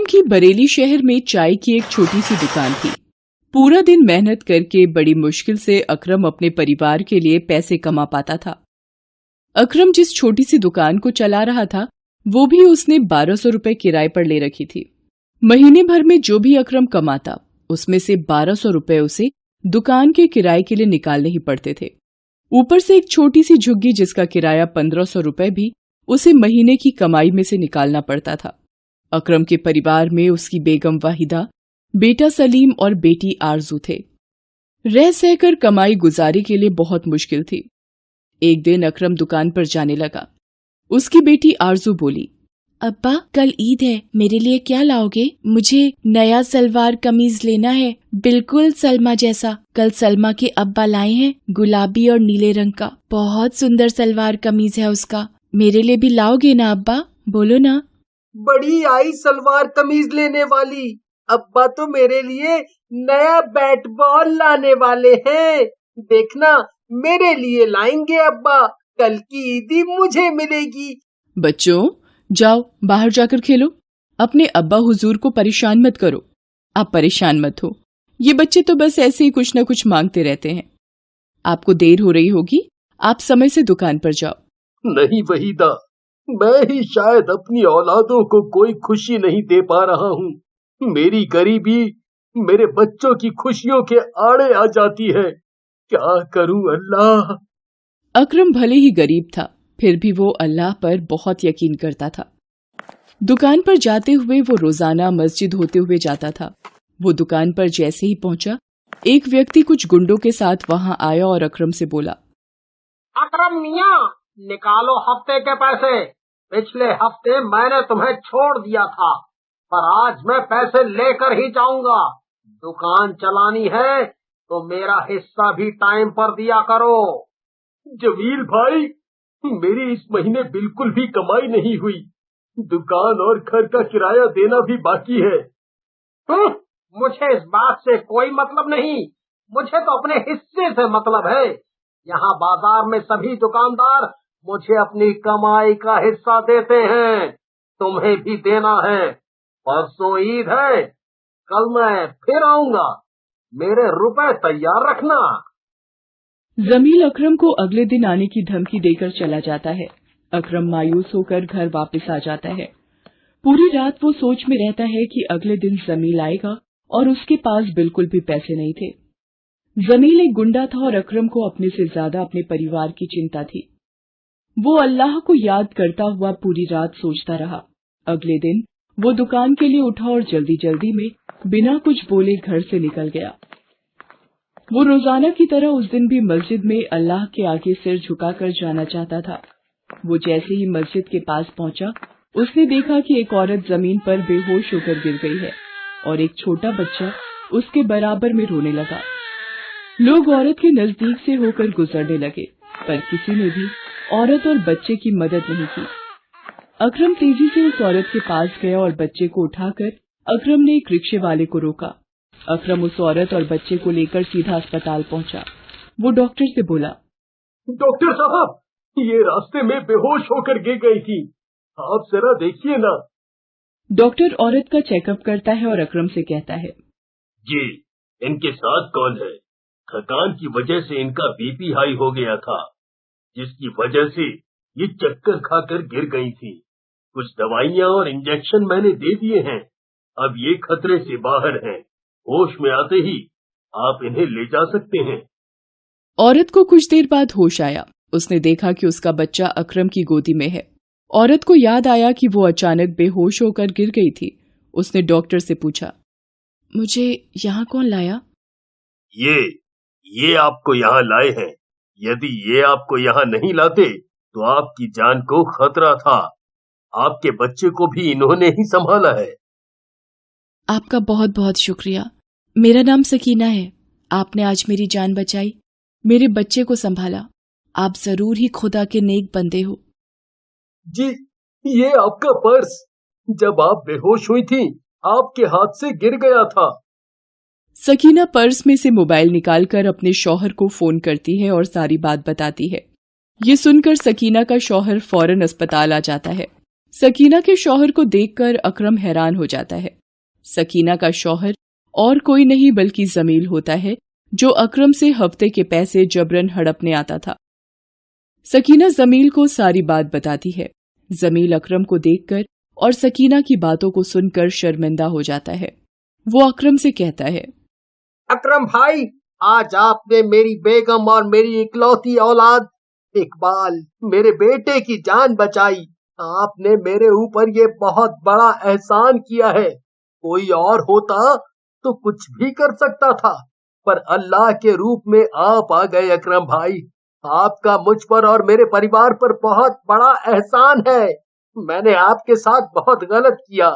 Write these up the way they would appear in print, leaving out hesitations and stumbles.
अकरम की बरेली शहर में चाय की एक छोटी सी दुकान थी। पूरा दिन मेहनत करके बड़ी मुश्किल से अकरम अपने परिवार के लिए पैसे कमा पाता था। अकरम जिस छोटी सी दुकान को चला रहा था वो भी उसने 1200 रुपए किराए पर ले रखी थी। महीने भर में जो भी अकरम कमाता उसमें से 1200 रुपए उसे दुकान के किराए के लिए निकालने ही पड़ते थे। ऊपर से एक छोटी सी झुग्गी जिसका किराया 1500 रुपए भी उसे महीने की कमाई में से निकालना पड़ता था। अकरम के परिवार में उसकी बेगम वाहिदा, बेटा सलीम और बेटी आरजू थे। रह सहकर कमाई गुजारी के लिए बहुत मुश्किल थी। एक दिन अकरम दुकान पर जाने लगा। उसकी बेटी आरजू बोली, अब्बा कल ईद है, मेरे लिए क्या लाओगे? मुझे नया सलवार कमीज लेना है, बिल्कुल सलमा जैसा। कल सलमा के अब्बा लाए हैं, गुलाबी और नीले रंग का। बहुत सुंदर सलवार कमीज है उसका। मेरे लिए भी लाओगे ना अब्बा? बोलो ना। बड़ी आई सलवार कमीज लेने वाली। अब्बा तो मेरे लिए नया बैट बॉल लाने वाले हैं। देखना मेरे लिए लाएंगे अब्बा। कल की ईदी मुझे मिलेगी। बच्चों जाओ बाहर जाकर खेलो। अपने अब्बा हुजूर को परेशान मत करो। आप परेशान मत हो, ये बच्चे तो बस ऐसे ही कुछ न कुछ मांगते रहते हैं। आपको देर हो रही होगी, आप समय से दुकान पर जाओ। नहीं वहीदा, मैं ही शायद अपनी औलादों को कोई खुशी नहीं दे पा रहा हूँ। मेरी गरीबी मेरे बच्चों की खुशियों के आड़े आ जाती है। क्या करूँ अल्लाह। अकरम भले ही गरीब था, फिर भी वो अल्लाह पर बहुत यकीन करता था। दुकान पर जाते हुए वो रोजाना मस्जिद होते हुए जाता था। वो दुकान पर जैसे ही पहुंचा, एक व्यक्ति कुछ गुंडों के साथ वहां आया और अकरम से बोला, अकरम मियाँ, निकालो हफ्ते के पैसे। पिछले हफ्ते मैंने तुम्हें छोड़ दिया था, पर आज मैं पैसे लेकर ही जाऊंगा। दुकान चलानी है तो मेरा हिस्सा भी टाइम पर दिया करो। जमील भाई, मेरी इस महीने बिल्कुल भी कमाई नहीं हुई। दुकान और घर का किराया देना भी बाकी है। मुझे इस बात से कोई मतलब नहीं, मुझे तो अपने हिस्से से मतलब है। यहाँ बाजार में सभी दुकानदार मुझे अपनी कमाई का हिस्सा देते हैं, तुम्हें भी देना है। परसों ईद है, कल मैं फिर आऊंगा, मेरे रुपए तैयार रखना। जमील अकरम को अगले दिन आने की धमकी देकर चला जाता है। अकरम मायूस होकर घर वापस आ जाता है। पूरी रात वो सोच में रहता है कि अगले दिन जमील आएगा और उसके पास बिल्कुल भी पैसे नहीं थे। जमील एक गुंडा था और अकरम को अपने से ज्यादा अपने परिवार की चिंता थी। वो अल्लाह को याद करता हुआ पूरी रात सोचता रहा। अगले दिन वो दुकान के लिए उठा और जल्दी जल्दी में बिना कुछ बोले घर से निकल गया। वो रोजाना की तरह उस दिन भी मस्जिद में अल्लाह के आगे सिर झुकाकर जाना चाहता था। वो जैसे ही मस्जिद के पास पहुंचा, उसने देखा कि एक औरत जमीन पर बेहोश होकर गिर गई है और एक छोटा बच्चा उसके बराबर में रोने लगा। लोग औरत के नजदीक से होकर गुजरने लगे, पर किसी ने भी औरत और बच्चे की मदद नहीं की। अकरम तेजी से उस औरत के पास गया और बच्चे को उठाकर अकरम ने एक रिक्शे वाले को रोका। अकरम उस औरत और बच्चे को लेकर सीधा अस्पताल पहुंचा। वो डॉक्टर से बोला, डॉक्टर साहब, ये रास्ते में बेहोश होकर गिर गई थी, आप जरा देखिए ना। डॉक्टर औरत का चेकअप करता है और अकरम से कहता है, जी, इनके साथ कौन है? थकान की वजह से इनका बीपी हाई हो गया था, जिसकी वजह से ये चक्कर खाकर गिर गई थी। कुछ दवाइयाँ और इंजेक्शन मैंने दे दिए हैं, अब ये खतरे से बाहर हैं। होश में आते ही आप इन्हें ले जा सकते हैं। औरत को कुछ देर बाद होश आया। उसने देखा कि उसका बच्चा अकरम की गोदी में है। औरत को याद आया कि वो अचानक बेहोश होकर गिर गई थी। उसने डॉक्टर से पूछा, मुझे यहाँ कौन लाया? ये आपको यहाँ लाए हैं। यदि ये आपको यहाँ नहीं लाते तो आपकी जान को खतरा था। आपके बच्चे को भी इन्होंने ही संभाला है। आपका बहुत बहुत शुक्रिया। मेरा नाम सकीना है। आपने आज मेरी जान बचाई, मेरे बच्चे को संभाला। आप जरूर ही खुदा के नेक बंदे हो। जी, ये आपका पर्स जब आप बेहोश हुई थी आपके हाथ से गिर गया था। सकीना पर्स में से मोबाइल निकालकर अपने शौहर को फोन करती है और सारी बात बताती है। ये सुनकर सकीना का शौहर फौरन अस्पताल आ जाता है। सकीना के शौहर को देखकर अकरम हैरान हो जाता है। सकीना का शौहर और कोई नहीं बल्कि जमील होता है, जो अकरम से हफ्ते के पैसे जबरन हड़पने आता था। सकीना जमील को सारी बात बताती है। जमील अकरम को देखकर और सकीना की बातों को सुनकर शर्मिंदा हो जाता है। वो अकरम से कहता है, अकरम भाई, आज आपने मेरी बेगम और मेरी इकलौती औलाद इकबाल, मेरे बेटे की जान बचाई। आपने मेरे ऊपर ये बहुत बड़ा एहसान किया है। कोई और होता तो कुछ भी कर सकता था, पर अल्लाह के रूप में आप आ गए अकरम भाई। आपका मुझ पर और मेरे परिवार पर बहुत बड़ा एहसान है। मैंने आपके साथ बहुत गलत किया।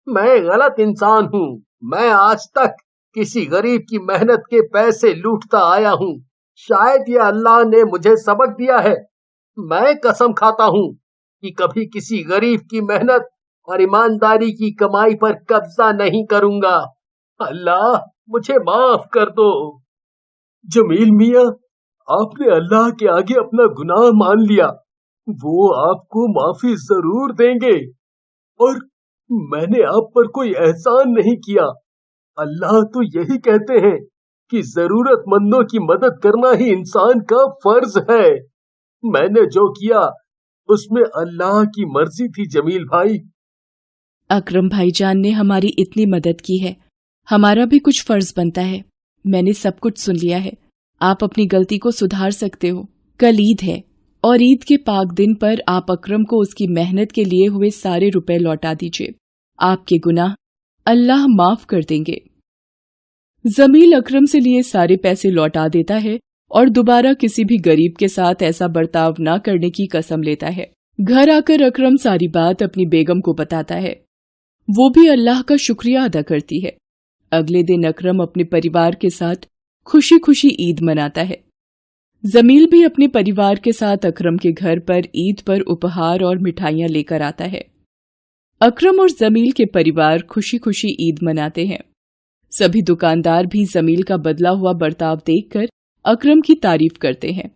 मैं गलत इंसान हूँ। मैं आज तक किसी गरीब की मेहनत के पैसे लूटता आया हूँ। शायद ये अल्लाह ने मुझे सबक दिया है। मैं कसम खाता हूँ कि कभी किसी गरीब की मेहनत और ईमानदारी की कमाई पर कब्जा नहीं करूंगा। अल्लाह मुझे माफ कर दो। जमील मियाँ, आपने अल्लाह के आगे अपना गुनाह मान लिया। वो आपको माफी जरूर देंगे। और मैंने आप पर कोई एहसान नहीं किया। अल्लाह तो यही कहते हैं कि जरूरतमंदों की मदद करना ही इंसान का फर्ज है। मैंने जो किया उसमें अल्लाह की मर्जी थी जमील भाई। अकरम भाईजान ने हमारी इतनी मदद की है, हमारा भी कुछ फर्ज बनता है। मैंने सब कुछ सुन लिया है। आप अपनी गलती को सुधार सकते हो। कल ईद है और ईद के पाक दिन पर आप अकरम को उसकी मेहनत के लिए हुए सारे रुपए लौटा दीजिए। आपके गुनाह अल्लाह माफ कर देंगे। जमील अकरम से लिए सारे पैसे लौटा देता है और दोबारा किसी भी गरीब के साथ ऐसा बर्ताव न करने की कसम लेता है। घर आकर अकरम सारी बात अपनी बेगम को बताता है। वो भी अल्लाह का शुक्रिया अदा करती है। अगले दिन अकरम अपने परिवार के साथ खुशी खुशी ईद मनाता है। जमील भी अपने परिवार के साथ अकरम के घर पर ईद पर उपहार और मिठाइयां लेकर आता है। अकरम और जमील के परिवार खुशी खुशी ईद मनाते हैं। सभी दुकानदार भी जमील का बदला हुआ बर्ताव देखकर अकरम की तारीफ करते हैं।